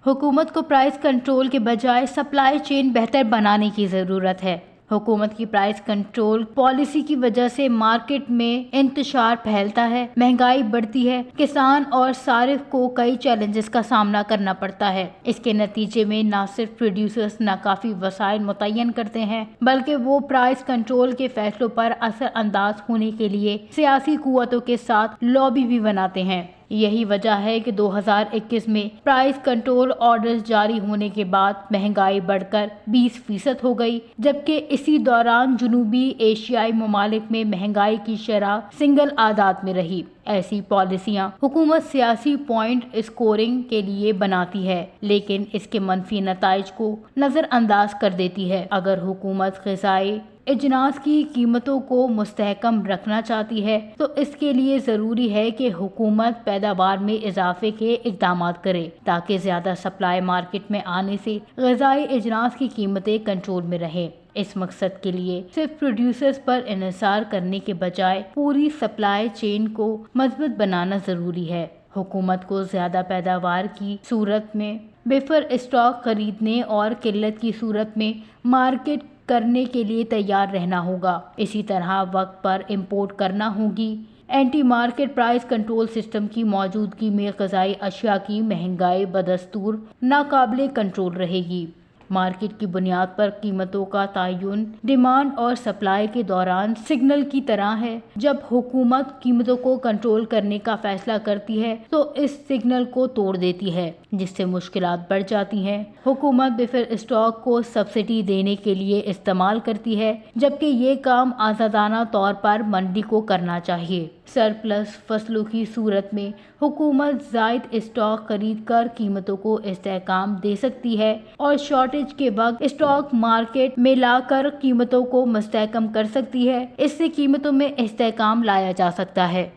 حکومت کو price control کے بجائے سپلائی چین بہتر بنانے کی ضرورت ہے۔ حکومت کی پرائس کنٹرول پالیسی کی وجہ سے مارکیٹ میں انتشار پھیلتا ہے، مہنگائی بڑھتی ہے، کسان اور صارف کو کئی چیلنجز کا سامنا کرنا پڑتا ہے۔ اس کے نتیجے میں نہ صرف پروڈیوسرز ناکافی وسائل متعین کرتے ہیں بلکہ وہ پرائس کنٹرول کے فیصلوں پر اثر انداز ہونے کے لیے سیاسی قوتوں کے ساتھ لابی بھی بناتے ہیں۔ یہی وجہ ہے کہ 2021 میں پرائس کنٹرول آرڈرز جاری ہونے کے بعد مہنگائی بڑھ کر 20% ہو گئی، جبکہ اسی دوران جنوبی ایشیائی ممالک میں مہنگائی کی شرح سنگل اعداد میں رہی۔ ایسی پالیسیاں حکومت سیاسی پوائنٹ اسکورنگ کے لیے بناتی ہے لیکن اس کے منفی نتائج کو نظر انداز کر دیتی ہے۔ اگر حکومت غذائی اجناس کی قیمتوں کو مستحکم رکھنا چاہتی ہے تو اس کے لیے ضروری ہے کہ حکومت پیداوار میں اضافے کے اقدامات کرے تاکہ زیادہ سپلائی مارکیٹ میں آنے سے غذائی اجناس کی قیمتیں کنٹرول میں رہیں۔ اس مقصد کے لیے صرف پروڈیوسرز پر انحصار کرنے کے بجائے پوری سپلائی چین کو مضبوط بنانا ضروری ہے۔ حکومت کو زیادہ پیداوار کی صورت میں بفر اسٹاک خریدنے اور قلت کی صورت میں مارکیٹ کرنے کے لیے تیار رہنا ہوگا۔ اسی طرح وقت پر امپورٹ کرنا ہوگی۔ Anti market price control system کی موجودگی میں غذائی اشیاء کی مہنگائی بدستور ناقابل کنٹرول رہے گی۔ مارکیٹ کی بنیاد پر قیمتوں کا تعین ڈیمانڈ اور سپلائی کے دوران سگنل کی طرح ہے۔ جب حکومت قیمتوں کو کنٹرول کرنے کا فیصلہ کرتی ہے تو اس سگنل کو توڑ دیتی ہے جس سے مشکلات بڑھ جاتی ہیں۔ حکومت بفر اسٹاک کو سبسڈی دینے کے لیے استعمال کرتی ہے جبکہ یہ کام آزادانہ طور پر منڈی کو کرنا چاہیے۔ سرپلس فصلوں کی صورت میں حکومت زائد اسٹاک خرید کر قیمتوں کو استحکام دے سکتی ہے اور شارٹیج کے وقت اسٹاک مارکیٹ میں لا کر قیمتوں کو مستحکم کر سکتی ہے۔ اس سے قیمتوں میں استحکام لایا جا سکتا ہے۔